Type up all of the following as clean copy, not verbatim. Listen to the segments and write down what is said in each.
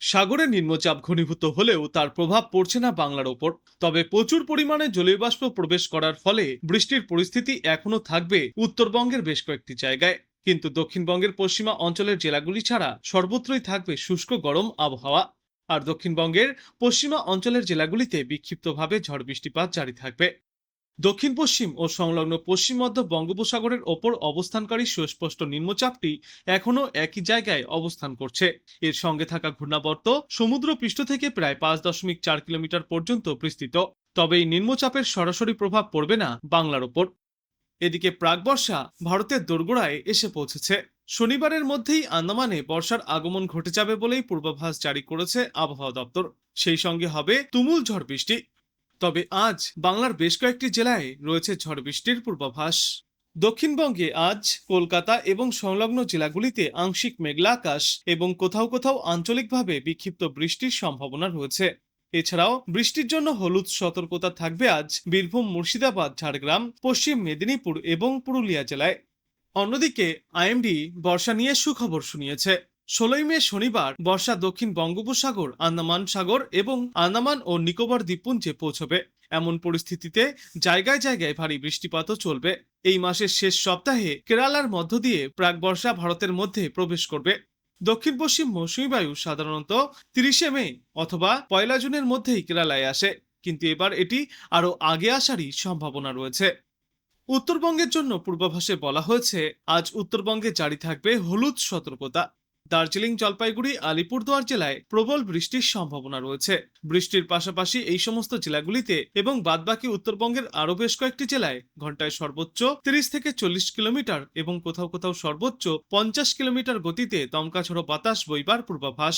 সাগরে নিম্নচাপ ঘনীভূত হলেও তার প্রভাব পড়ছে না বাংলার ওপর। তবে প্রচুর পরিমাণে জলীয় বাষ্প প্রবেশ করার ফলে বৃষ্টির পরিস্থিতি এখনো থাকবে উত্তরবঙ্গের বেশ কয়েকটি জায়গায়। কিন্তু দক্ষিণবঙ্গের পশ্চিমা অঞ্চলের জেলাগুলি ছাড়া সর্বত্রই থাকবে শুষ্ক গরম আবহাওয়া। আর দক্ষিণবঙ্গের পশ্চিমা অঞ্চলের জেলাগুলিতে বিক্ষিপ্তভাবে ঝড় বৃষ্টিপাত জারি থাকবে। দক্ষিণ পশ্চিম ও সংলগ্ন পশ্চিম মধ্য বঙ্গোপসাগরের ওপর অবস্থানকারী সুস্পষ্ট নিম্নচাপটি এখনও একই জায়গায় অবস্থান করছে। এর সঙ্গে থাকা ঘূর্ণাবর্ত সমুদ্র পৃষ্ঠ থেকে প্রায় 5.4 কিলোমিটার পর্যন্ত বিস্তৃত। তবে এই নিম্নচাপের সরাসরি প্রভাব পড়বে না বাংলার ওপর। এদিকে প্রাকবর্ষা ভারতের দোরগোড়ায় এসে পৌঁছেছে। শনিবারের মধ্যেই আন্দামানে বর্ষার আগমন ঘটে যাবে বলেই পূর্বাভাস জারি করেছে আবহাওয়া দপ্তর। সেই সঙ্গে হবে তুমুল ঝড় বৃষ্টি। তবে আজ বাংলার বেশ কয়েকটি জেলায় রয়েছে ঝড় বৃষ্টির পূর্বাভাস। দক্ষিণবঙ্গে আজ কলকাতা এবং সংলগ্ন জেলাগুলিতে আংশিক মেঘলা আকাশ এবং কোথাও কোথাও আঞ্চলিকভাবে বিক্ষিপ্ত বৃষ্টির সম্ভাবনা রয়েছে। এছাড়াও বৃষ্টির জন্য হলুদ সতর্কতা থাকবে আজ বীরভূম, মুর্শিদাবাদ, ঝাড়গ্রাম, পশ্চিম মেদিনীপুর এবং পুরুলিয়া জেলায়। অন্যদিকে আইএমডি বর্ষা নিয়ে সুখবর শুনিয়েছে। 16 মে শনিবার বর্ষা দক্ষিণ বঙ্গোপসাগর, আন্দামান সাগর এবং আন্দামান ও নিকোবর দ্বীপপুঞ্জে পৌঁছবে। এমন পরিস্থিতিতে জায়গায় জায়গায় ভারী বৃষ্টিপাতও চলবে। এই মাসের শেষ সপ্তাহে কেরালার মধ্য দিয়ে প্রাক বর্ষা ভারতের মধ্যে প্রবেশ করবে। দক্ষিণ পশ্চিম মৌসুমী বায়ু সাধারণত 30 মে অথবা 1 জুনের মধ্যেই কেরালায় আসে, কিন্তু এবার এটি আরো আগে আসারই সম্ভাবনা রয়েছে। উত্তরবঙ্গের জন্য পূর্বাভাসে বলা হয়েছে আজ উত্তরবঙ্গে জারি থাকবে হলুদ সতর্কতা। দার্জিলিং, জলপাইগুড়ি, আলিপুরদুয়ার জেলায় প্রবল বৃষ্টির সম্ভাবনা রয়েছে। বৃষ্টির পাশাপাশি এই সমস্ত জেলাগুলিতে এবং বাদবাকি উত্তরবঙ্গের আরো বেশ কয়েকটি জেলায় ঘন্টায় সর্বোচ্চ 30 থেকে 40 কিলোমিটার এবং কোথাও কোথাও সর্বোচ্চ 50 কিলোমিটার গতিতে দমকা ঝোড়ো বাতাস বইবার পূর্বাভাস।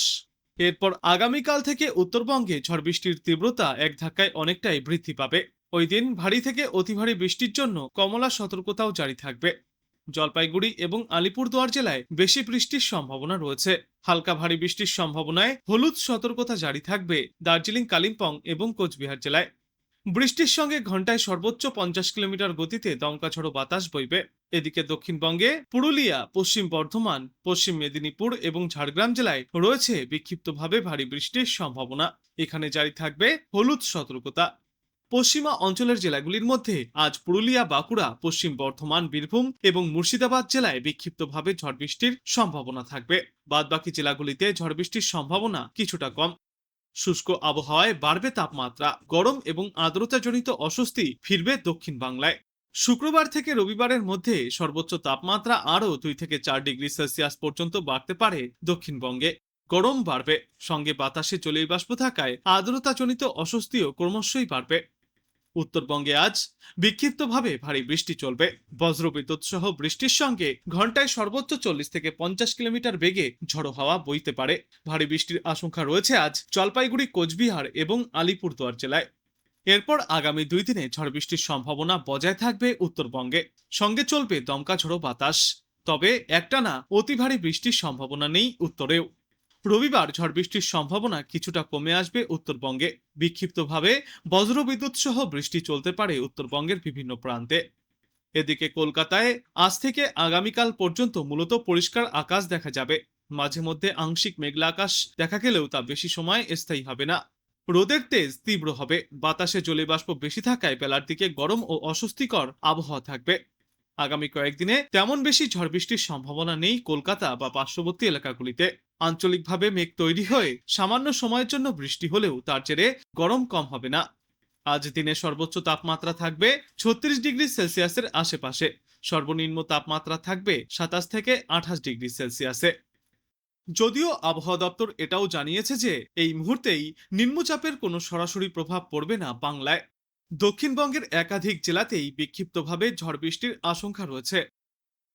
এরপর আগামীকাল থেকে উত্তরবঙ্গে ঝড় বৃষ্টির তীব্রতা এক ধাক্কায় অনেকটাই বৃদ্ধি পাবে। ওই দিন ভারী থেকে অতি ভারী বৃষ্টির জন্য কমলা সতর্কতাও জারি থাকবে। জলপাইগুড়ি এবং আলিপুরদুয়ার জেলায় বেশি বৃষ্টির সম্ভাবনা রয়েছে। হালকা ভারী বৃষ্টির সম্ভাবনায় হলুদ সতর্কতা জারি থাকবে দার্জিলিং, কালিম্পং এবং কোচবিহার জেলায়। বৃষ্টির সঙ্গে ঘন্টায় সর্বোচ্চ 50 কিলোমিটার গতিতে দমকা ঝোড়ো বাতাস বইবে। এদিকে দক্ষিণবঙ্গে পুরুলিয়া, পশ্চিম বর্ধমান, পশ্চিম মেদিনীপুর এবং ঝাড়গ্রাম জেলায় রয়েছে বিক্ষিপ্তভাবে ভারী বৃষ্টির সম্ভাবনা। এখানে জারি থাকবে হলুদ সতর্কতা। পশ্চিমা অঞ্চলের জেলাগুলির মধ্যে আজ পুরুলিয়া, বাঁকুড়া, পশ্চিম বর্ধমান, বীরভূম এবং মুর্শিদাবাদ জেলায় বিক্ষিপ্তভাবে ঝড় বৃষ্টির সম্ভাবনা থাকবে। বাদবাকি জেলাগুলিতে ঝড় বৃষ্টির সম্ভাবনা কিছুটা কম। শুষ্ক আবহাওয়ায় বাড়বে তাপমাত্রা, গরম এবং আর্দ্রতাজনিত অস্বস্তি ফিরবে দক্ষিণ বাংলায়। শুক্রবার থেকে রবিবারের মধ্যে সর্বোচ্চ তাপমাত্রা আরও 2 থেকে 4 ডিগ্রি সেলসিয়াস পর্যন্ত বাড়তে পারে দক্ষিণবঙ্গে। গরম বাড়বে, সঙ্গে বাতাসে জলীয় বাষ্প থাকায় আর্দ্রতাজনিত অস্বস্তিও ক্রমশই বাড়বে। উত্তরবঙ্গে আজ বিক্ষিপ্তভাবে ভারী বৃষ্টি চলবে। বজ্রবিদ্যুৎ সহ বৃষ্টির সঙ্গে ঘন্টায় সর্বোচ্চ 40 থেকে 50 কিলোমিটার বেগে ঝড়ো হাওয়া বইতে পারে। ভারী বৃষ্টির আশঙ্কা রয়েছে আজ জলপাইগুড়ি, কোচবিহার এবং আলিপুরদুয়ার জেলায়। এরপর আগামী 2 দিনে ঝড় বৃষ্টির সম্ভাবনা বজায় থাকবে উত্তরবঙ্গে। সঙ্গে চলবে দমকা ঝোড়ো বাতাস। তবে একটানা অতি ভারী বৃষ্টির সম্ভাবনা নেই উত্তরেও। রবিবার ঝড় বৃষ্টির সম্ভাবনা কিছুটা কমে আসবে উত্তরবঙ্গে। বিক্ষিপ্তভাবে বজ্রবিদ্যুৎ সহ বৃষ্টি চলতে পারে উত্তরবঙ্গের বিভিন্ন প্রান্তে। এদিকে কলকাতায় আজ থেকে আগামীকাল পর্যন্ত মূলত পরিষ্কার আকাশ দেখা যাবে। মাঝে মধ্যে আংশিক মেঘলা আকাশ দেখা গেলেও তা বেশি সময় স্থায়ী হবে না। রোদের তেজ তীব্র হবে। বাতাসে জলীয়বাষ্প বেশি থাকায় বেলার দিকে গরম ও অস্বস্তিকর আবহাওয়া থাকবে। আগামী কয়েকদিনে তেমন বেশি ঝড় বৃষ্টির সম্ভাবনা নেই কলকাতা বা পার্শ্ববর্তী এলাকাগুলিতে। আঞ্চলিকভাবে মেঘ তৈরি হয়ে সামান্য সময়ের জন্য বৃষ্টি হলেও তার জেরে গরম কম হবে না। আজ দিনে সর্বোচ্চ তাপমাত্রা থাকবে 36 ডিগ্রি সেলসিয়াসের আশেপাশে। সর্বনিম্ন তাপমাত্রা থাকবে 27 থেকে 28 ডিগ্রি সেলসিয়াসে। যদিও আবহাওয়া দপ্তর এটাও জানিয়েছে যে এই মুহূর্তেই নিম্নচাপের কোনো সরাসরি প্রভাব পড়বে না বাংলায়। দক্ষিণবঙ্গের একাধিক জেলাতেই বিক্ষিপ্তভাবে ঝড় বৃষ্টির আশঙ্কা রয়েছে।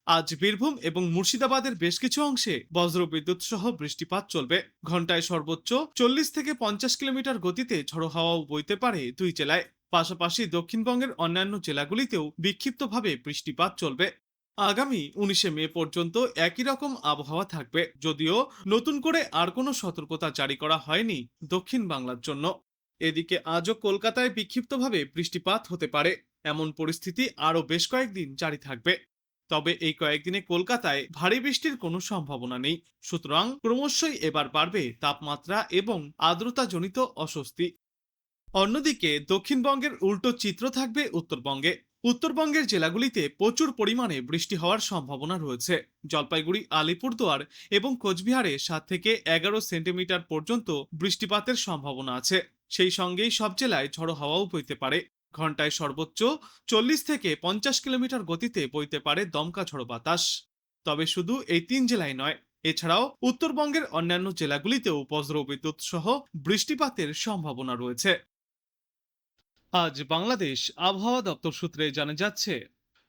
আজ বীরভূম এবং মুর্শিদাবাদের বেশ কিছু অংশে বজ্রবিদ্যুৎ সহ বৃষ্টিপাত চলবে। ঘন্টায় সর্বোচ্চ 40 থেকে 50 কিলোমিটার গতিতে ঝড়ো হাওয়াও বইতে পারে দুই জেলায়। পাশাপাশি দক্ষিণবঙ্গের অন্যান্য জেলাগুলিতেও বিক্ষিপ্তভাবে বৃষ্টিপাত চলবে। আগামী 19 মে পর্যন্ত একই রকম আবহাওয়া থাকবে, যদিও নতুন করে আর কোনো সতর্কতা জারি করা হয়নি দক্ষিণ বাংলার জন্য। এদিকে আজও কলকাতায় বিক্ষিপ্তভাবে বৃষ্টিপাত হতে পারে। এমন পরিস্থিতি আরও বেশ কয়েকদিন জারি থাকবে। তবে এই কয়েকদিনে কলকাতায় ভারী বৃষ্টির কোনো সম্ভাবনা নেই। সুতরাং ক্রমশই এবার বাড়বে তাপমাত্রা এবং আর্দ্রতাজনিত অস্বস্তি। অন্যদিকে দক্ষিণবঙ্গের উল্টো চিত্র থাকবে উত্তরবঙ্গে। উত্তরবঙ্গের জেলাগুলিতে প্রচুর পরিমাণে বৃষ্টি হওয়ার সম্ভাবনা রয়েছে। জলপাইগুড়ি, আলিপুরদুয়ার এবং কোচবিহারে 7 থেকে 11 সেন্টিমিটার পর্যন্ত বৃষ্টিপাতের সম্ভাবনা আছে। সেই সঙ্গেই সব জেলায় ঝড়ো হাওয়াও বইতে পারে। ঘন্টায় সর্বোচ্চ 40 থেকে 50 কিলোমিটার গতিতে বইতে পারে দমকা ঝড়ো বাতাস। তবে শুধু এই 3 জেলায় নয়, এছাড়াও উত্তরবঙ্গের অন্যান্য জেলাগুলিতেও বজ্রবিদ্যুৎ সহ বৃষ্টিপাতের সম্ভাবনা রয়েছে। আজ বাংলাদেশ আবহাওয়া দপ্তর সূত্রে জানা যাচ্ছে,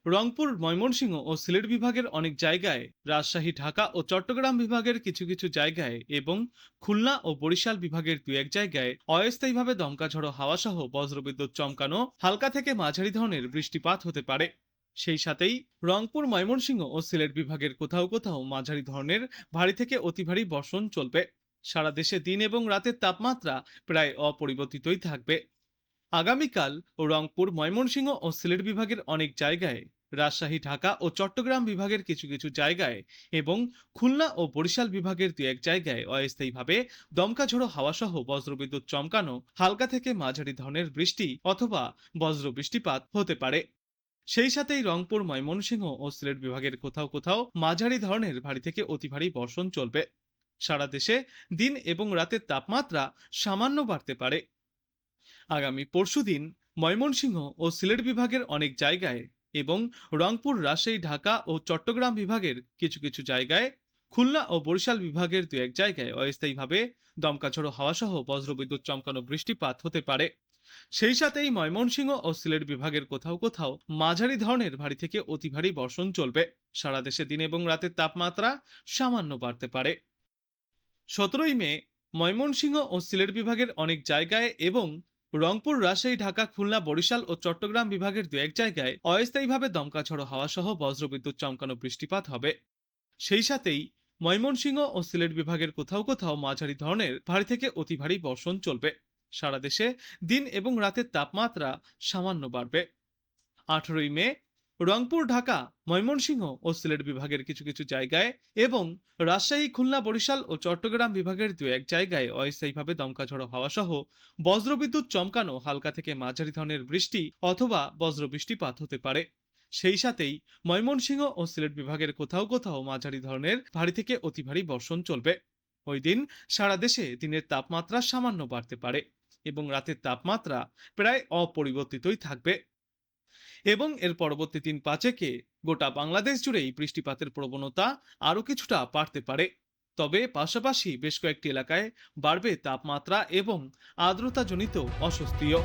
রংপুর, ময়মনসিংহ ও সিলেট বিভাগের অনেক জায়গায়, রাজশাহী, ঢাকা ও চট্টগ্রাম বিভাগের কিছু কিছু জায়গায় এবং খুলনা ও বরিশাল বিভাগের 2-1 জায়গায় অস্থায়ীভাবে দমকা ঝড়ো হাওয়া সহ বজ্রবিদ্যুৎ চমকানো হালকা থেকে মাঝারি ধরনের বৃষ্টিপাত হতে পারে। সেই সাথেই রংপুর, ময়মনসিংহ ও সিলেট বিভাগের কোথাও কোথাও মাঝারি ধরনের ভারী থেকে অতি ভারী বর্ষণ চলবে। সারা দেশে দিন এবং রাতের তাপমাত্রা প্রায় অপরিবর্তিতই থাকবে। আগামীকাল রংপুর, ময়মনসিংহ ও সিলেট বিভাগের অনেক জায়গায়, রাজশাহী, ঢাকা ও চট্টগ্রাম বিভাগের কিছু কিছু জায়গায় এবং খুলনা ও বরিশাল বিভাগের 2-1 জায়গায় অস্থায়ীভাবে দমকা ঝড়ো হাওয়া সহ বজ্রবিদ্যুৎ চমকানো হালকা থেকে মাঝারি ধরনের বৃষ্টি অথবা বজ্র বৃষ্টিপাত হতে পারে। সেই সাথেই রংপুর, ময়মনসিংহ ও সিলেট বিভাগের কোথাও কোথাও মাঝারি ধরনের ভারী থেকে অতি ভারী বর্ষণ চলবে। সারা দেশে দিন এবং রাতের তাপমাত্রা সামান্য বাড়তে পারে। আগামী পরশুদিন ময়মনসিংহ ও সিলেট বিভাগের অনেক জায়গায় এবং রংপুর, রাজশাহী, ঢাকা ও চট্টগ্রাম বিভাগের কিছু কিছু জায়গায়, খুলনা ও বরিশাল বিভাগের 2-1 জায়গায় অস্থায়ীভাবে দমকা ঝড়ো হাওয়া সহ বজ্রবিদ্যুৎ চমকানো বৃষ্টিপাত হতে পারে। সেই সাথেই ময়মনসিংহ ও সিলেট বিভাগের কোথাও কোথাও মাঝারি ধরনের ভারী থেকে অতি ভারী বর্ষণ চলবে। সারা দেশে দিন এবং রাতের তাপমাত্রা সামান্য বাড়তে পারে। 17ই মে ময়মনসিংহ ও সিলেট বিভাগের অনেক জায়গায় এবং রংপুর, রাজশাহী, ঢাকা, খুলনা, বরিশাল ও চট্টগ্রাম বিভাগের 2-1 জায়গায় অস্থায়ীভাবে দমকা ঝড়ো হাওয়া সহ বজ্রবিদ্যুৎ চমকানো বৃষ্টিপাত হবে। সেই সাথেই ময়মনসিংহ ও সিলেট বিভাগের কোথাও কোথাও মাঝারি ধরনের ভারী থেকে অতি ভারী বর্ষণ চলবে। সারা দেশে দিন এবং রাতের তাপমাত্রা সামান্য বাড়বে। 18ই মে রংপুর, ঢাকা, ময়মনসিংহ ও সিলেট বিভাগের কিছু কিছু জায়গায় এবং রাজশাহী, খুলনা, বরিশাল ও চট্টগ্রাম বিভাগের 2-1 জায়গায় অস্থায়ীভাবে দমকা ঝড়ো হাওয়া সহ বজ্রবিদ্যুৎ চমকানো হালকা থেকে মাঝারি ধরনের বৃষ্টি অথবা বজ্র বৃষ্টিপাত হতে পারে। সেই সাথেই ময়মনসিংহ ও সিলেট বিভাগের কোথাও কোথাও মাঝারি ধরনের ভারী থেকে অতি ভারী বর্ষণ চলবে। ওই দিন সারা দেশে দিনের তাপমাত্রা সামান্য বাড়তে পারে এবং রাতের তাপমাত্রা প্রায় অপরিবর্তিতই থাকবে। এবং এর পরবর্তী 3-5 গোটা বাংলাদেশ জুড়েই বৃষ্টিপাতের প্রবণতা আরো কিছুটা বাড়তে পারে। তবে পাশাপাশি বেশ কয়েকটি এলাকায় বাড়বে তাপমাত্রা এবং আর্দ্রতাজনিত অস্বস্তিও।